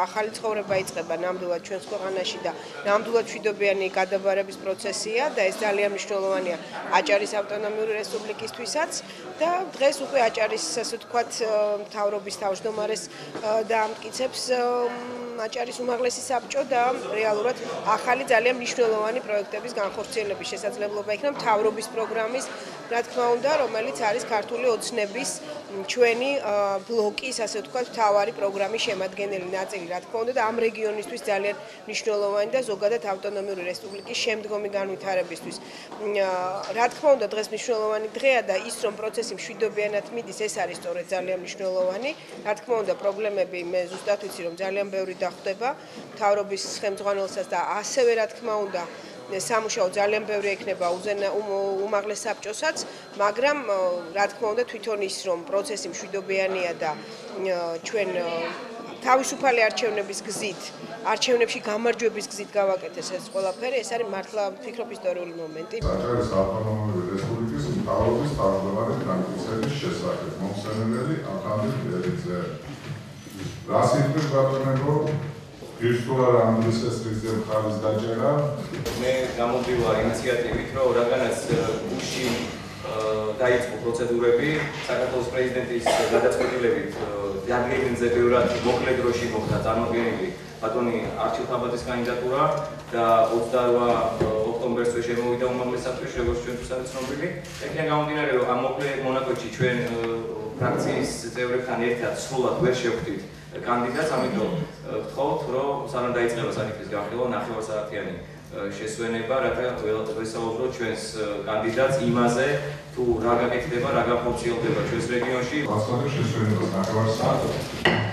ახალი ცხოვრება იწყება ნამდვილად ჩვენს ქვეყანაში და ნამდვილად მშვიდობიანი გადაბარების პროცესია და ეს ძალიან მნიშვნელოვანია აჭარის ავტონომიური რესპუბლიკისთვისაც და დღეს უკვე აჭარის ასე ვთქვათ მთავრობის თავმჯდომარეს დაამტკიცებს აჭარის უმაღლესი საბჭო და რეალურად ახალი ძალიან მნიშვნელოვანი პროექტების განხორციელების შესაძლებლობა იქნება მთავრობის პროგრამის რა თქმა უნდა რომელიც არის ქართული ოცნების ჩვენი ბლოკის ასე ვთქვათ მთავარი პროგრამის შემადგენელი ნაწილი რა თქმა უნდა და ამ რეგიონისთვის ძალიან მნიშვნელოვანი და ზოგადად ავტონომიური რესპუბლიკის შემდგომი განვითარებისთვის რა თქმა უნდა დღეს მნიშვნელოვანი დღეა და ის რომ პროცესი მშვიდობიანად მიდის ეს არის სწორედ ძალიან მნიშვნელოვანი რა თქმა უნდა პრობლემები მე ზუსტად ვიცი რომ ძალიან ბევრი ხვდება მთავრობის ხელმძღვანელსაც და ასევე რა თქმა უნდა სამუშაო ძალიან ბევრი ექნება უმაღლეს საბჭოსაც მაგრამ რა თქმა უნდა თვითონ ის რომ პროცესი მშვიდობიანია და ჩვენ თავისუფალი არჩევნების გზით არჩევნებში გამარჯვების გზით გავაკეთეს ეს ყველაფერი ეს არის მართლა ვფიქრობ ისტორიული მომენტი აჭარის ავტონომიური რესპუბლიკის მთავრობის თავმჯდომარის განმტკიცების შესახებ მომხსენებელი ახალი ლერიძე რას ითქმის ბატონებო ვირტუალურ ანგლისესრიზე მხარის დაჭერა მე გამოდივა ინიციატივით რომ რადგანაც გუშინ დაიწყო პროცედურები საქართველოს პრეზიდენტის გადაწყვეტილებით დაგეგმზე ბევრად მოკლე დროში მოხდა წარმოქმნილი ბატონი არჩილ თაბაძის კანდიდატურა და 28 ოქტომბერს შემოვიდა უმაღლეს საბჭოში როგორც ჩვენთვის არის ცნობილი ეგრე გამომდინარე რომ ამ მოკლე მონაკვეთში ჩვენ ფრაქციის წევრებთან ერთად სრულად ვერ შევხვდით კანდიდატს, ამიტომ ვთხოვთ, რომ სანამ დაიწყება საკითხის განხილვა, ნახევარსაათიანი შესვენება, რათა ვესაუბროთ ჩვენს კანდიდატს იმაზე, თუ რა გაკეთდება, რა გახორციელდება ჩვენს რეგიონში. გასაგებია შესვენებას ნახევარსაათი.